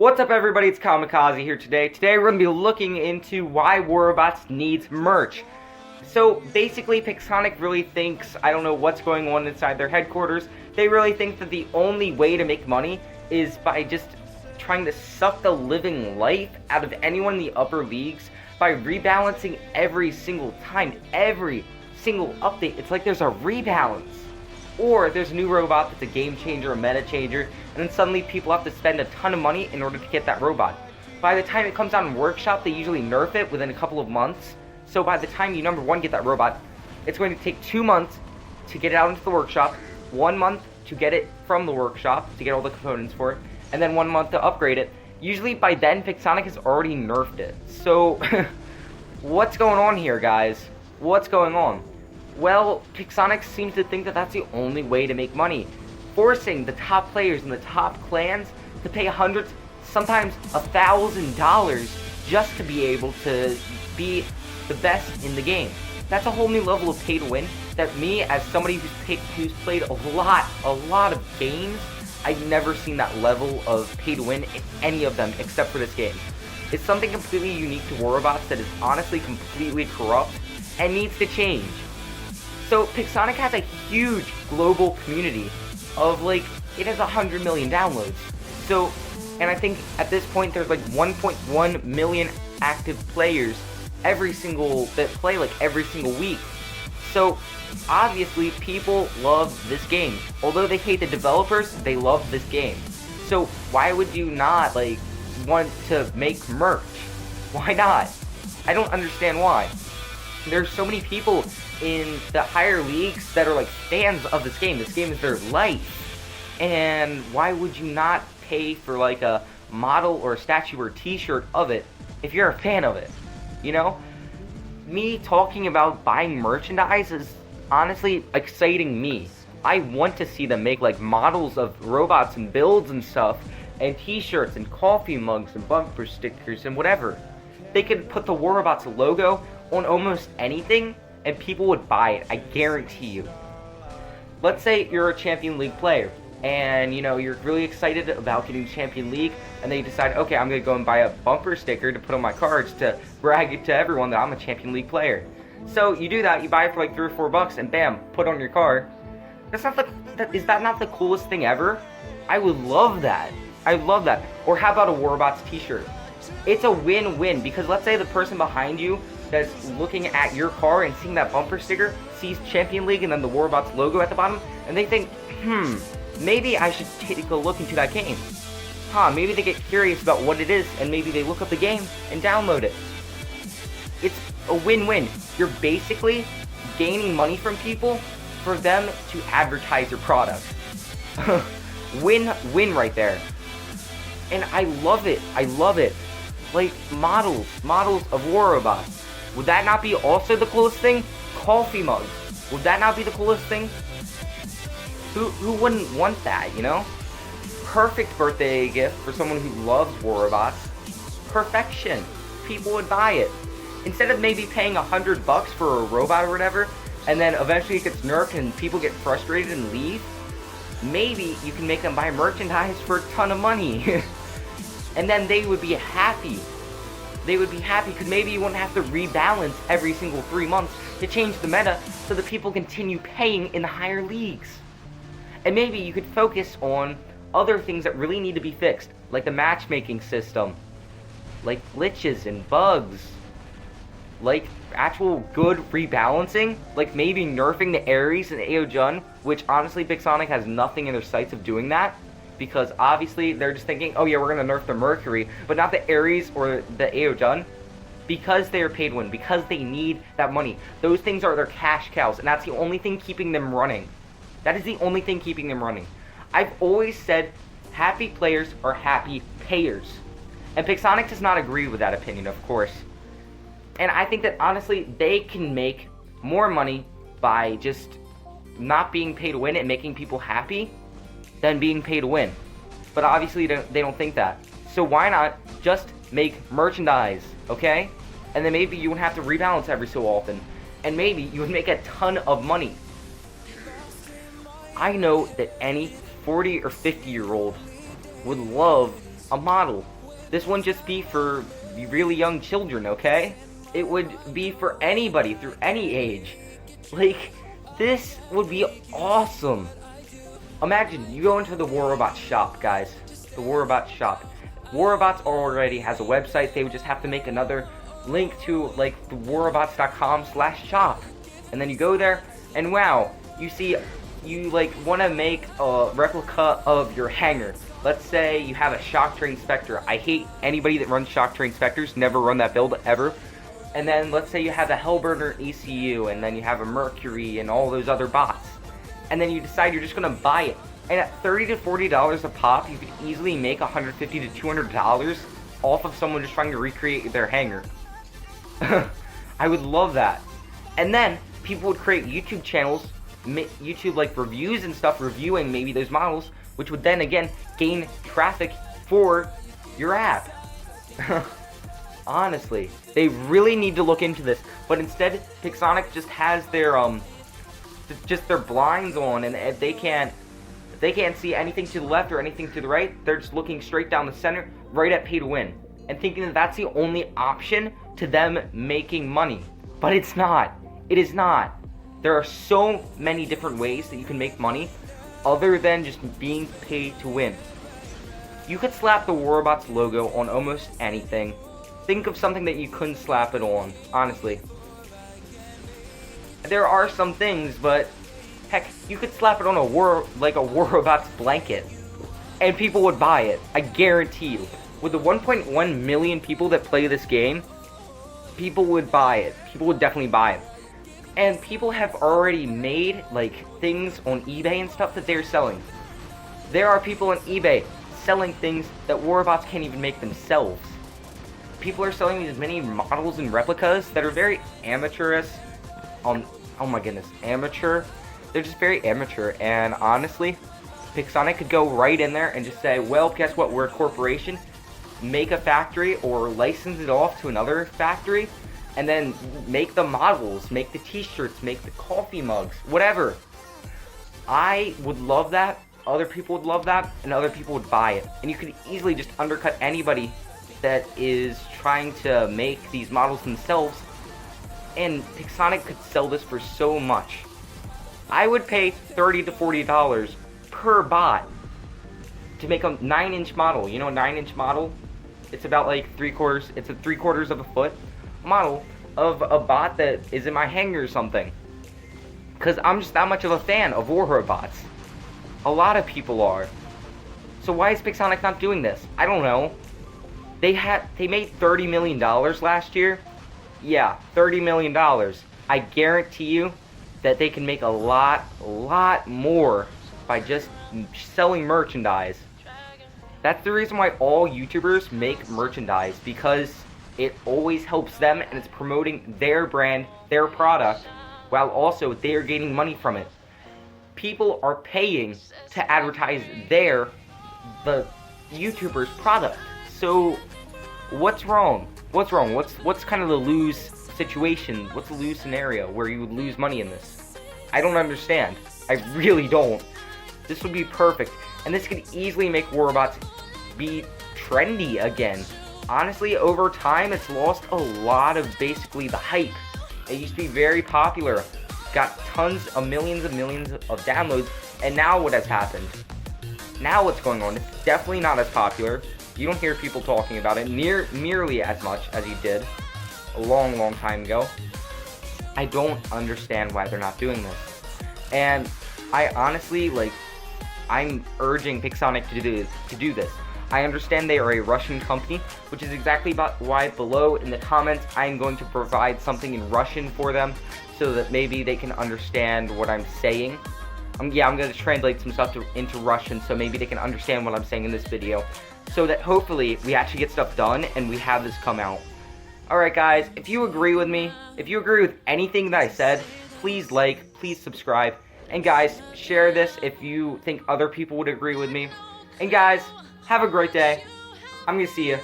What's up, everybody? It's Kamakazi here today. Today we're going to be looking into why Robots needs merch. So basically, Pixonic really thinks, I don't know what's going on inside their headquarters, they really think that the only way to make money is by just trying to suck the living life out of anyone in the upper leagues by rebalancing every single time, every single update. It's like there's a rebalance. Or there's a new robot that's a game changer, a meta changer, and then suddenly people have to spend a ton of money in order to get that robot. By the time it comes out in Workshop, they usually nerf it within a couple of months. So by the time you, number one, get that robot, it's going to take 2 months to get it out into the Workshop, 1 month to get it from the Workshop, to get all the components for it, and then 1 month to upgrade it. Usually by then, Pixonic has already nerfed it. So, what's going on here, guys? What's going on? Well, Pixonic seems to think that that's the only way to make money, forcing the top players and the top clans to pay hundreds, sometimes $1,000 just to be able to be the best in the game. That's a whole new level of pay to win that me, as somebody who's played a lot of games, I've never seen that level of pay to win in any of them except for this game. It's something completely unique to Robots that is honestly completely corrupt and needs to change. So Pixonic has a huge global community of it has 100 million downloads. So, and I think at this point there's 1.1 million active players that play every single week. So obviously people love this game. Although they hate the developers, they love this game. So why would you not want to make merch? Why not? I don't understand why. There's so many people in the higher leagues that are fans of this game. This game is their life. And why would you not pay for a model or a statue or a t-shirt of it if you're a fan of it? You know? Me talking about buying merchandise is honestly exciting me. I want to see them make models of robots and builds and stuff, and t-shirts and coffee mugs and bumper stickers and whatever. They could put the Robots logo on almost anything and people would buy it, I guarantee you. Let's say you're a Champion League player and you're really excited about getting Champion League, and then you decide, okay, I'm gonna go and buy a bumper sticker to put on my cards to brag to everyone that I'm a Champion League player. So you do that, you buy it for $3 or $4 and bam, put on your car. Is that not the coolest thing ever? I would love that. I love that. Or how about a Robots t-shirt? It's a win-win, because let's say the person behind you that's looking at your car and seeing that bumper sticker sees Champion League and then the Robots logo at the bottom, and they think, maybe I should take a look into that game. Maybe they get curious about what it is, and maybe they look up the game and download it. It's a win-win. You're basically gaining money from people for them to advertise your product. Win-win right there. And I love it. I love it. Models of Robots. Would that not be also the coolest thing? Coffee mugs. Would that not be the coolest thing? Who wouldn't want that, Perfect birthday gift for someone who loves Robots. Perfection. People would buy it. Instead of maybe paying $100 for a robot or whatever, and then eventually it gets nerfed and people get frustrated and leave, maybe you can make them buy merchandise for a ton of money. And then they would be happy. They would be happy because maybe you wouldn't have to rebalance every single 3 months to change the meta so that people continue paying in the higher leagues. And maybe you could focus on other things that really need to be fixed, like the matchmaking system, like glitches and bugs, like actual good rebalancing, like maybe nerfing the Ares and Aeojun, which honestly Pixonic has nothing in their sights of doing that. Because obviously they're just thinking, oh yeah, we're going to nerf the Mercury, but not the Ares or the Aeojun, because they are paid to win, because they need that money. Those things are their cash cows, and that's the only thing keeping them running. That is the only thing keeping them running. I've always said happy players are happy payers. And Pixonic does not agree with that opinion, of course. And I think that honestly, they can make more money by just not being paid to win and making people happy than being paid to win. But obviously they don't think that. So why not just make merchandise, okay? And then maybe you wouldn't have to rebalance every so often. And maybe you would make a ton of money. I know that any 40 or 50 year old would love a model. This wouldn't just be for really young children, okay? It would be for anybody through any age. Like, this would be awesome. Imagine you go into the War Robots shop, guys. The War Robots shop. War Robots already has a website. They would just have to make another link to, like, the warrobots.com/shop. And then you go there, and wow, you see, you, like, want to make a replica of your hangar. Let's say you have a Shock Train Spectre. I hate anybody that runs Shock Train Spectres. Never run that build, ever. And then let's say you have a Hellburner ECU, and then you have a Mercury and all those other bots. And then you decide you're just going to buy it. And at $30 to $40 a pop, you could easily make $150 to $200 off of someone just trying to recreate their hangar. I would love that. And then people would create YouTube channels, YouTube like reviews and stuff, reviewing maybe those models, which would then again gain traffic for your app. Honestly, they really need to look into this. But instead, Pixonic just has their blinds on, and if they can't see anything to the left or anything to the right, they're just looking straight down the center, right at pay to win, and thinking that that's the only option to them making money. But it's not. It is not. There are so many different ways that you can make money other than just being paid to win. You could slap the War Robots logo on almost anything. Think of something that you couldn't slap it on, honestly. There are some things, but heck, you could slap it on a War Robots blanket, and people would buy it. I guarantee you. With the 1.1 million people that play this game, people would buy it. People would definitely buy it. And people have already made, like, things on eBay and stuff that they're selling. There are people on eBay selling things that War Robots can't even make themselves. People are selling these mini models and replicas that are very amateurish. Oh my goodness, amateur. They're just very amateur, and honestly, Pixonic could go right in there and just say, well, guess what, we're a corporation, make a factory or license it off to another factory, and then make the models, make the t-shirts, make the coffee mugs, whatever. I would love that, other people would love that, and other people would buy it. And you could easily just undercut anybody that is trying to make these models themselves, and Pixonic could sell this for so much. I would pay $30 to $40 per bot to make a 9-inch model. You know, a 9-inch model? It's about like it's a 3/4 of a foot model of a bot that is in my hangar or something. Because I'm just that much of a fan of War Robots. A lot of people are. So why is Pixonic not doing this? I don't know. They made $30 million last year. Yeah, $30 million. I guarantee you that they can make a lot more by just selling merchandise. That's the reason why all YouTubers make merchandise, because it always helps them and it's promoting their brand, their product, while also they're gaining money from it. People are paying to advertise the YouTuber's product. So what's wrong? What's wrong? What's kind of the lose situation? What's the lose scenario where you would lose money in this? I don't understand. I really don't. This would be perfect. And this could easily make War Robots be trendy again. Honestly, over time, it's lost a lot of basically the hype. It used to be very popular. Got tons of millions of downloads. And now what has happened? Now what's going on? It's definitely not as popular. You don't hear people talking about it nearly as much as you did a long time ago. I don't understand why they're not doing this. And I honestly, I'm urging Pixonic to do this. I understand they are a Russian company, which is exactly why below in the comments I'm going to provide something in Russian for them so that maybe they can understand what I'm saying. I'm going to translate some stuff into Russian so maybe they can understand what I'm saying in this video, so that hopefully we actually get stuff done and we have this come out. Alright guys, if you agree with me, if you agree with anything that I said, please like, please subscribe, and guys, share this if you think other people would agree with me. And guys, have a great day. I'm gonna see you.